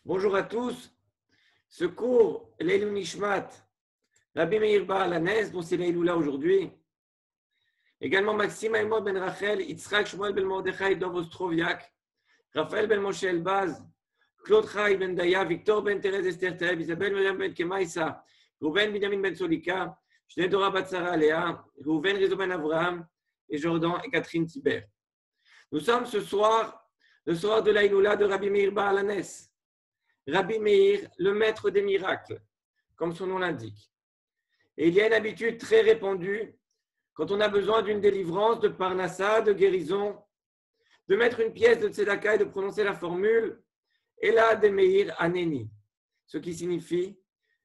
Bonjour à tous. Ce cours, Leilou Nishmat, Rabbi Meir Baal Hanes, dont c'est Leiloula aujourd'hui. Également Maxime Aymod Ben Rachel, Yitzhak Shmuel Ben Mordechai Dov Ostroviak, Raphaël Ben Moshe Elbaz, Claude Chai Ben Daya, Victor Ben Thérèse Esther Taeb, Isabelle Miriam Ben Kemaïsa, Rouven Binyamin Ben Solika, Shnedora Batsara Léa, Rouven Rizzo Ben Avraham, et Jordan et Catherine Tiber. Nous sommes ce soir, le soir de Leiloula de Rabbi Meir Baal Hanes. Rabbi Meir, le maître des miracles, comme son nom l'indique. Et il y a une habitude très répandue, quand on a besoin d'une délivrance, de parnassa, de guérison, de mettre une pièce de tzedaka et de prononcer la formule Ela de Meir Aneni, ce qui signifie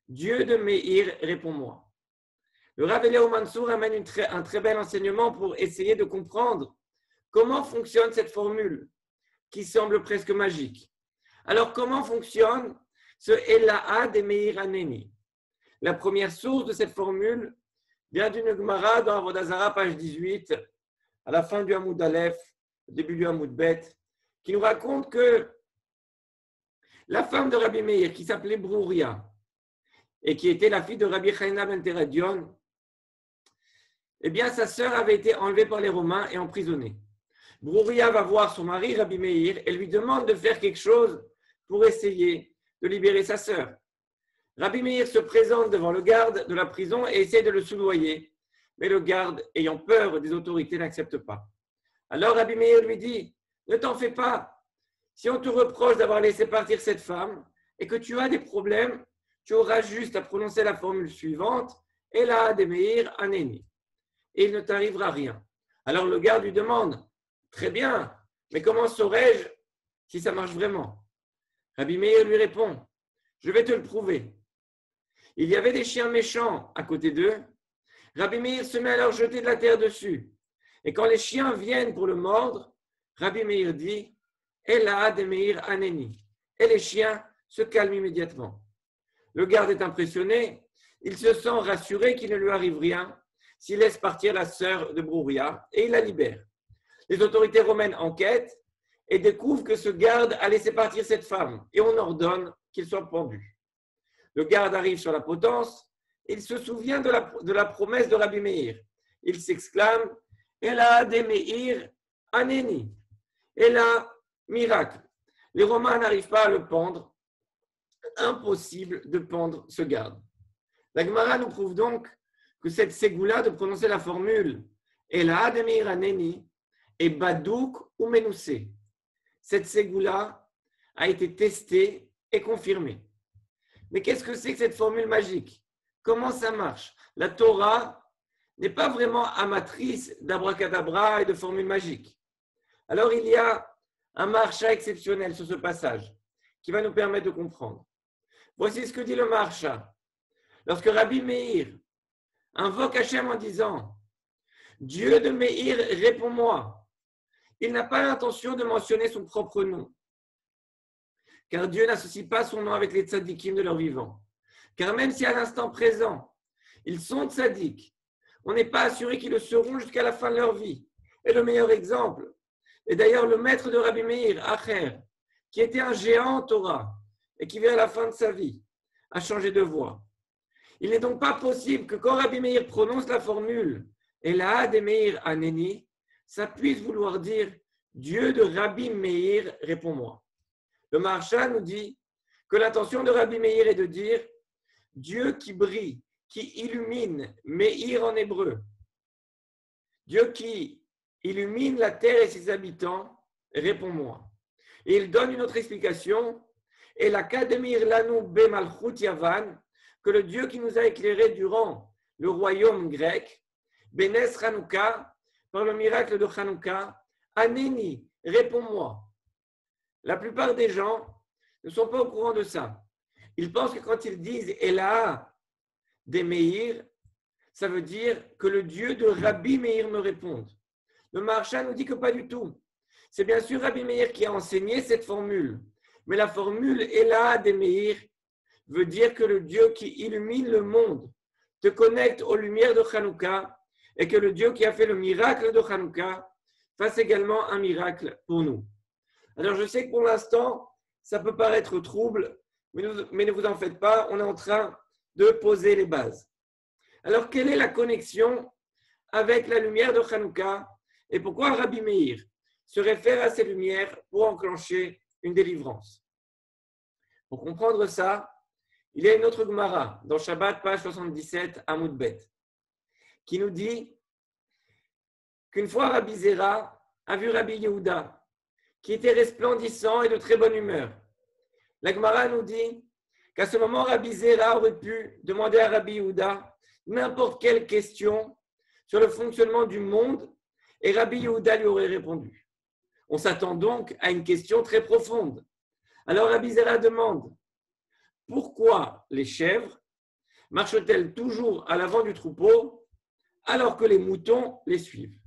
Dieu de Meir, réponds-moi. Le Rav Eliyahu Mansour amène un très bel enseignement pour essayer de comprendre comment fonctionne cette formule qui semble presque magique. Alors, comment fonctionne ce Elaha de Meir Aneni? La première source de cette formule vient d'une Gemara dans Avodah Zarah, page 18, à la fin du Hamoud Aleph, au début du Hamoud Bet, qui nous raconte que la femme de Rabbi Meir, qui s'appelait Brouria, et qui était la fille de Rabbi Chaina ben Teradion, eh bien, sa sœur avait été enlevée par les Romains et emprisonnée. Brouria va voir son mari, Rabbi Meir, et lui demande de faire quelque chose pour essayer de libérer sa sœur. Rabbi Meir se présente devant le garde de la prison et essaie de le soudoyer, mais le garde, ayant peur des autorités, n'accepte pas. Alors Rabbi Meir lui dit, ne t'en fais pas, si on te reproche d'avoir laissé partir cette femme et que tu as des problèmes, tu auras juste à prononcer la formule suivante, Ela de Meir Aneni, et il ne t'arrivera rien. Alors le garde lui demande, très bien, mais comment saurais-je si ça marche vraiment? Rabbi Meir lui répond, je vais te le prouver. Il y avait des chiens méchants à côté d'eux. Rabbi Meir se met à leur jeter de la terre dessus. Et quand les chiens viennent pour le mordre, Rabbi Meir dit, Ela de Meir Aneni. Et les chiens se calment immédiatement. Le garde est impressionné. Il se sent rassuré qu'il ne lui arrive rien s'il laisse partir la sœur de Brouria et il la libère. Les autorités romaines enquêtent et découvrent que ce garde a laissé partir cette femme et on ordonne qu'il soit pendu. Le garde arrive sur la potence, il se souvient de la promesse de Rabbi Meir. Il s'exclame Ela de Meir Aneni. Ela, miracle. Les Romains n'arrivent pas à le pendre. Impossible de pendre ce garde. La Gemara nous prouve donc que cette ségoula de prononcer la formule Ela de Meir Aneni est badouk ou menoussé. Cette ségoula a été testée et confirmée. Mais qu'est-ce que c'est que cette formule magique? Comment ça marche? La Torah n'est pas vraiment amatrice d'abracadabra et de formules magiques. Alors il y a un marcha exceptionnel sur ce passage qui va nous permettre de comprendre. Voici ce que dit le marcha. Lorsque Rabbi Meir invoque Hachem en disant « Dieu de Meir, réponds-moi », il n'a pas l'intention de mentionner son propre nom. Car Dieu n'associe pas son nom avec les tzadikim de leur vivant. Car même si à l'instant présent, ils sont tzadiks, on n'est pas assuré qu'ils le seront jusqu'à la fin de leur vie. Et le meilleur exemple est d'ailleurs le maître de Rabbi Meir, Acher, qui était un géant en Torah et qui, vers la fin de sa vie, a changé de voix. Il n'est donc pas possible que quand Rabbi Meir prononce la formule « Ela de Meir Aneni », ça puisse vouloir dire « Dieu de Rabbi Meir, réponds-moi ». Le Maharsha nous dit que l'intention de Rabbi Meir est de dire Dieu qui brille, qui illumine, Meir en hébreu. Dieu qui illumine la terre et ses habitants, réponds-moi. Et il donne une autre explication et la Kademir Lanu Bemalchut Yavan, que le Dieu qui nous a éclairés durant le royaume grec, Benes Hanouka, par le miracle de Hanouka, Aneni, réponds-moi. La plupart des gens ne sont pas au courant de ça. Ils pensent que quand ils disent Ela de Meir, ça veut dire que le Dieu de Rabbi Meir me réponde. Le Maharsha nous dit que pas du tout. C'est bien sûr Rabbi Meir qui a enseigné cette formule. Mais la formule Ela de Meir veut dire que le Dieu qui illumine le monde te connecte aux lumières de Hanouka et que le Dieu qui a fait le miracle de Hanouka fasse également un miracle pour nous. Alors je sais que pour l'instant, ça peut paraître trouble, mais ne vous en faites pas, on est en train de poser les bases. Alors, quelle est la connexion avec la lumière de Hanouka et pourquoi Rabbi Meir se réfère à ces lumières pour enclencher une délivrance? Pour comprendre ça, il y a une autre Gemara dans Shabbat, page 77, Amoud Bet, qui nous dit qu'une fois Rabbi Zera a vu Rabbi Yehuda, qui était resplendissant et de très bonne humeur. La Gemara nous dit qu'à ce moment, Rabbi Zera aurait pu demander à Rabbi Yehuda n'importe quelle question sur le fonctionnement du monde et Rabbi Yehuda lui aurait répondu. On s'attend donc à une question très profonde. Alors Rabbi Zera demande pourquoi les chèvres marchent-elles toujours à l'avant du troupeau alors que les moutons les suivent?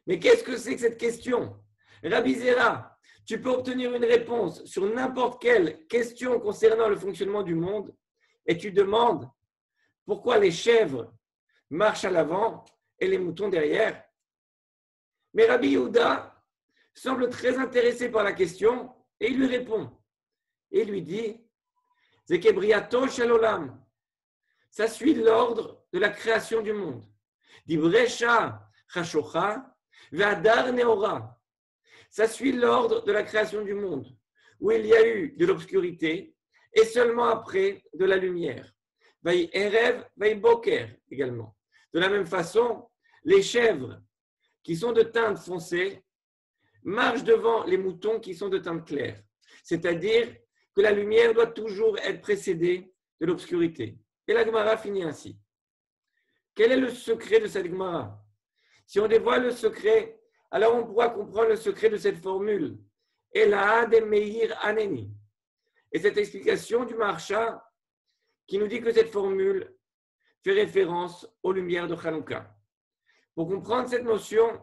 Mais qu'est-ce que c'est que cette question? Rabbi Zera, tu peux obtenir une réponse sur n'importe quelle question concernant le fonctionnement du monde et tu demandes pourquoi les chèvres marchent à l'avant et les moutons derrière. Mais Rabbi Yehuda semble très intéressé par la question et il lui répond. Et il lui dit Zekebriato shel olam. Ça suit l'ordre de la création du monde. Dibresha chashocha ve'adar neora. Ça suit l'ordre de la création du monde, où il y a eu de l'obscurité et seulement après de la lumière. Vaï erev, vaï boker également. De la même façon, les chèvres qui sont de teinte foncée marchent devant les moutons qui sont de teinte claire. C'est-à-dire que la lumière doit toujours être précédée de l'obscurité. Et la Gemara finit ainsi. Quel est le secret de cette Gemara? Si on dévoile le secret, alors on pourra comprendre le secret de cette formule. Ela de Meir Aneni. Et cette explication du Maharsha qui nous dit que cette formule fait référence aux lumières de Hanouka. Pour comprendre cette notion,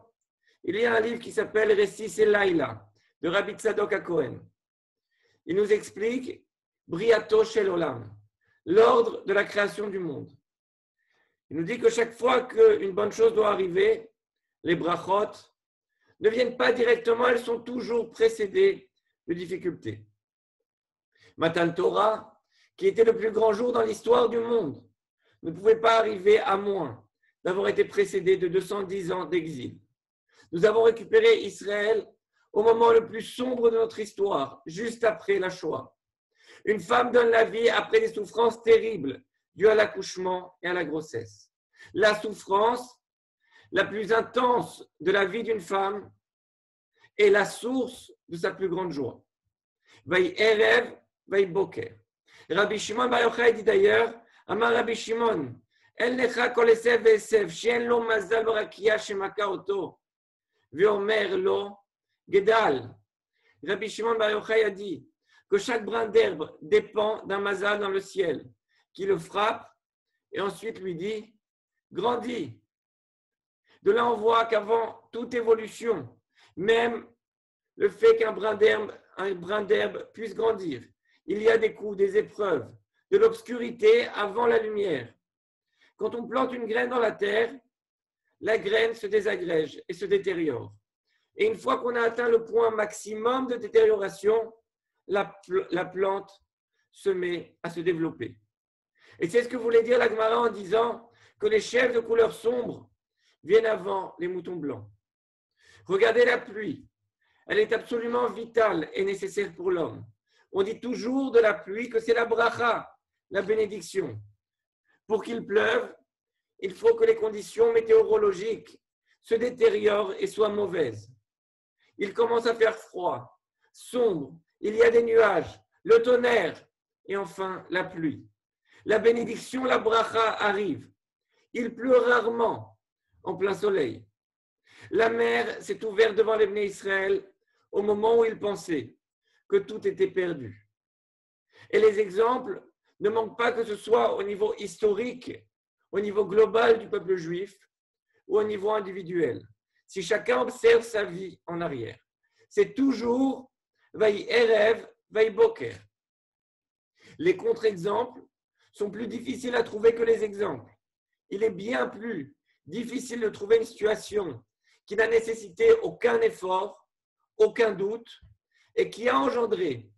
il y a un livre qui s'appelle Récis et Laïla de Rabbi Tzadok HaKohen. Il nous explique Briato Shel Olam, l'ordre de la création du monde. Il nous dit que chaque fois qu'une bonne chose doit arriver, les brachot ne viennent pas directement, elles sont toujours précédées de difficultés. Matan Torah, qui était le plus grand jour dans l'histoire du monde, ne pouvait pas arriver à moins d'avoir été précédé de 210 ans d'exil. Nous avons récupéré Israël au moment le plus sombre de notre histoire, juste après la Shoah. Une femme donne la vie après des souffrances terribles dues à l'accouchement et à la grossesse. La souffrance la plus intense de la vie d'une femme est la source de sa plus grande joie. Vaï erev, vaï boker. Rabbi Shimon Bar Yochai dit d'ailleurs, Amar Rabbi Shimon, El necha kol esev ve'esev, she'en lo mazal barakia shemaka oto, ve'omer lo gedal. Rabbi Shimon Bar Yochai a dit que chaque brin d'herbe dépend d'un mazal dans le ciel, qui le frappe et ensuite lui dit, grandis. De là, on voit qu'avant toute évolution, même le fait qu'un brin d'herbe puisse grandir, il y a des coups, des épreuves, de l'obscurité avant la lumière. Quand on plante une graine dans la terre, la graine se désagrège et se détériore. Et une fois qu'on a atteint le point maximum de détérioration, la plante se met à se développer. Et c'est ce que voulait dire la Gemara en disant que les chèvres de couleur sombre viennent avant les moutons blancs. Regardez la pluie. Elle est absolument vitale et nécessaire pour l'homme. On dit toujours de la pluie que c'est la bracha, la bénédiction. Pour qu'il pleuve, il faut que les conditions météorologiques se détériorent et soient mauvaises. Il commence à faire froid, sombre, il y a des nuages, le tonnerre et enfin la pluie. La bénédiction, la bracha arrive. Il pleut rarement en plein soleil. La mer s'est ouverte devant les Bnei Israël au moment où ils pensaient que tout était perdu. Et les exemples ne manquent pas, que ce soit au niveau historique, au niveau global du peuple juif ou au niveau individuel. Si chacun observe sa vie en arrière, c'est toujours Vaï Erev, Vaï Boker. Les contre-exemples sont plus difficiles à trouver que les exemples. Il est bien plus difficile de trouver une situation qui n'a nécessité aucun effort, aucun doute, et qui a engendré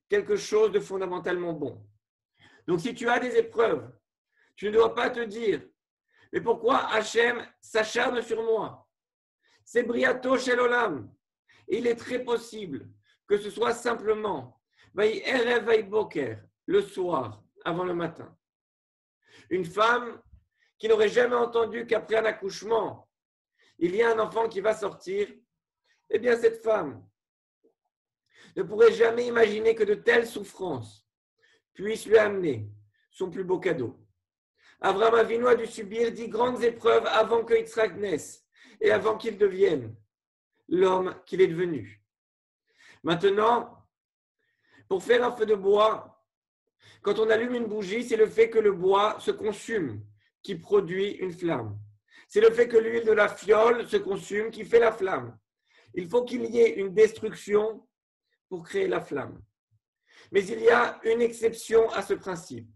quelque chose de fondamentalement bon. Donc, si tu as des épreuves, tu ne dois pas te dire, mais pourquoi Hachem s'acharne sur moi? C'est Briato Shel Olam. Et il est très possible que ce soit simplement Vaï Erev Vaï Boker, le soir, avant le matin. Une femme qui n'aurait jamais entendu qu'après un accouchement, il y a un enfant qui va sortir, eh bien cette femme ne pourrait jamais imaginer que de telles souffrances puissent lui amener son plus beau cadeau. Abraham Avinu a dû subir 10 grandes épreuves avant que Yitzhak naisse et avant qu'il devienne l'homme qu'il est devenu. Maintenant, pour faire un feu de bois, quand on allume une bougie, c'est le fait que le bois se consume qui produit une flamme. C'est le fait que l'huile de la fiole se consume qui fait la flamme. Il faut qu'il y ait une destruction pour créer la flamme. Mais il y a une exception à ce principe.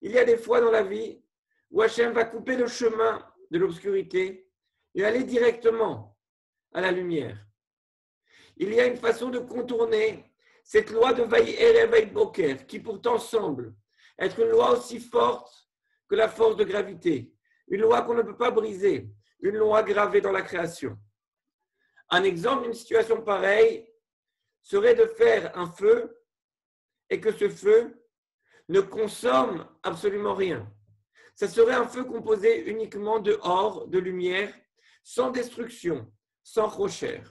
Il y a des fois dans la vie où Hachem va couper le chemin de l'obscurité et aller directement à la lumière. Il y a une façon de contourner cette loi de Vaï Erev Vaï Boker, qui pourtant semble être une loi aussi forte que la force de gravité, une loi qu'on ne peut pas briser, une loi gravée dans la création. Un exemple d'une situation pareille serait de faire un feu et que ce feu ne consomme absolument rien. Ça serait un feu composé uniquement de or, de lumière, sans destruction, sans rocher.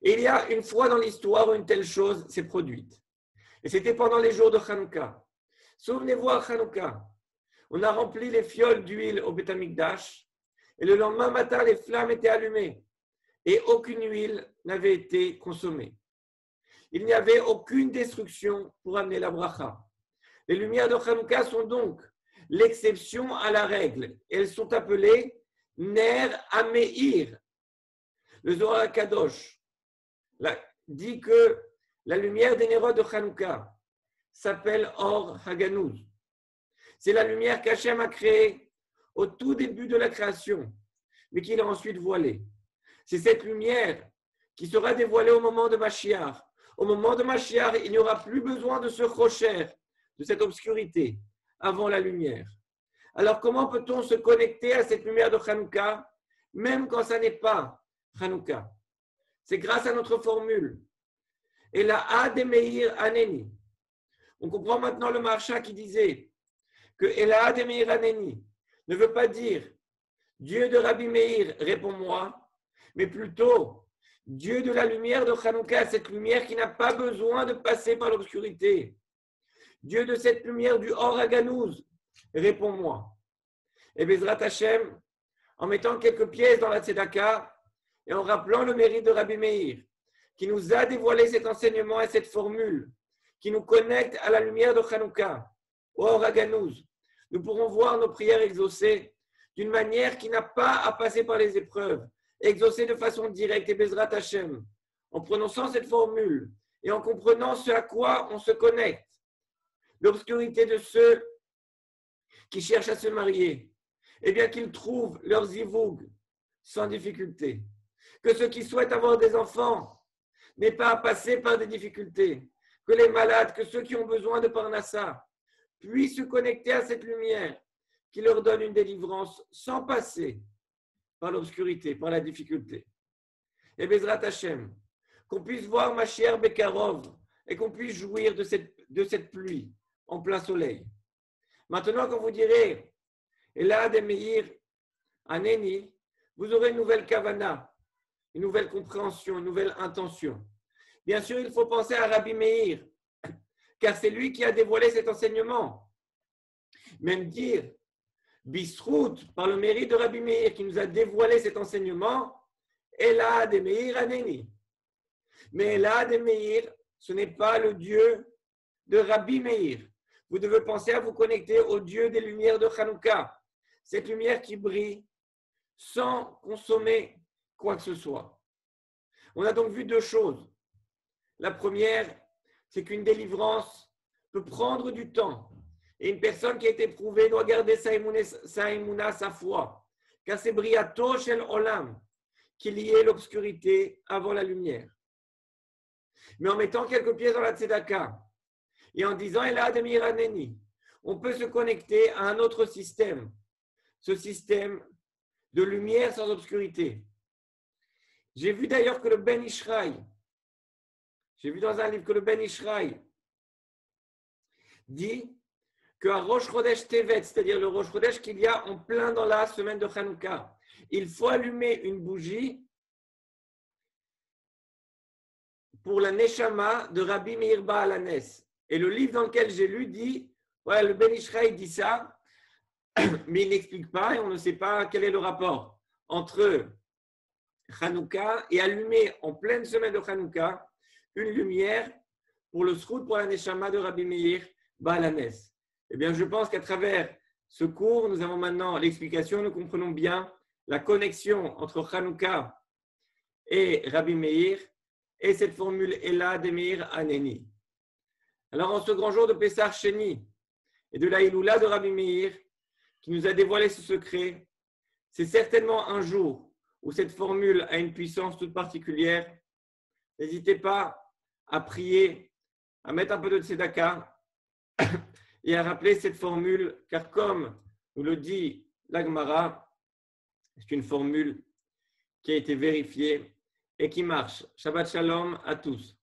Et il y a une fois dans l'histoire où une telle chose s'est produite. Et c'était pendant les jours de Hanouka. Souvenez-vous, à Hanouka, on a rempli les fioles d'huile au Beth Amikdash et le lendemain matin, les flammes étaient allumées et aucune huile n'avait été consommée. Il n'y avait aucune destruction pour amener la bracha. Les lumières de Hanouka sont donc l'exception à la règle. Elles sont appelées Ner Ameir. Le Zohar Kadosh dit que la lumière des Nérot de Hanouka s'appelle Or Haganouz. C'est la lumière qu'Hachem a créée au tout début de la création, mais qu'il a ensuite voilée. C'est cette lumière qui sera dévoilée au moment de Mashiach. Au moment de Mashiach, il n'y aura plus besoin de ce rocher, de cette obscurité, avant la lumière. Alors, comment peut-on se connecter à cette lumière de Hanouka, même quand ça n'est pas Hanouka? C'est grâce à notre formule. Et la A de Meir Aneni. On comprend maintenant le Maharsha qui disait que Ela de Meir Aneni ne veut pas dire Dieu de Rabbi Meir, réponds-moi, mais plutôt Dieu de la lumière de Hanouka, cette lumière qui n'a pas besoin de passer par l'obscurité. Dieu de cette lumière du Or Haganouz, réponds-moi. Et Bezrat Hashem, en mettant quelques pièces dans la Tzedaka et en rappelant le mérite de Rabbi Meir, qui nous a dévoilé cet enseignement et cette formule, qui nous connecte à la lumière de Hanouka, au Or Haganouz, nous pourrons voir nos prières exaucées d'une manière qui n'a pas à passer par les épreuves, exaucées de façon directe et Bezrat Hashem, en prononçant cette formule et en comprenant ce à quoi on se connecte. L'obscurité de ceux qui cherchent à se marier, eh bien qu'ils trouvent leur zivoug sans difficulté. Que ceux qui souhaitent avoir des enfants n'aient pas à passer par des difficultés. Que les malades, que ceux qui ont besoin de Parnassa puissent se connecter à cette lumière qui leur donne une délivrance sans passer par l'obscurité, par la difficulté. Et Bezrat Hashem, qu'on puisse voir Mashiach Bekarov et qu'on puisse jouir de cette pluie en plein soleil. Maintenant, quand vous direz Ela de Meir Aneni, vous aurez une nouvelle kavana, une nouvelle compréhension, une nouvelle intention. Bien sûr, il faut penser à Rabbi Meir, car c'est lui qui a dévoilé cet enseignement. Même dire Bisrout, par le mérite de Rabbi Meir, qui nous a dévoilé cet enseignement, Ela de Meir Aneni. Mais Ela de Meir, ce n'est pas le Dieu de Rabbi Meir. Vous devez penser à vous connecter au Dieu des lumières de Hanouka, cette lumière qui brille sans consommer quoi que ce soit. On a donc vu deux choses. La première, c'est qu'une délivrance peut prendre du temps. Et une personne qui a été éprouvée doit garder sa émouna, sa foi. Car c'est Briato Shel Olam qu'il y ait l'obscurité avant la lumière. mais en mettant quelques pièces dans la tzedaka et en disant Ela de Miraneni, on peut se connecter à un autre système, ce système de lumière sans obscurité. J'ai vu d'ailleurs que le Ben Ishraï, j'ai vu dans un livre que le Ben Ishraï dit qu'à Rosh Chodesh Tevet, c'est-à-dire le Rosh Chodesh qu'il y a en plein dans la semaine de Hanouka, il faut allumer une bougie pour la Neshama de Rabbi Meir Baal Hanes. Et le livre dans lequel j'ai lu dit, ouais, le Ben Ishraï dit ça, mais il n'explique pas et on ne sait pas quel est le rapport entre Hanouka et allumer en pleine semaine de Hanouka une lumière pour le Srout pour la Neshama de Rabbi Meir Baal Hanes. Eh bien, je pense qu'à travers ce cours, nous avons maintenant l'explication, nous comprenons bien la connexion entre Hanouka et Rabbi Meir et cette formule Ela de Meir Haneni. Alors, en ce grand jour de Pessah Sheni et de la Iloula de Rabbi Meir, qui nous a dévoilé ce secret, c'est certainement un jour où cette formule a une puissance toute particulière. N'hésitez pas à prier, à mettre un peu de tzedaka et à rappeler cette formule, car comme nous le dit l'Agmara, c'est une formule qui a été vérifiée et qui marche. Shabbat Shalom à tous.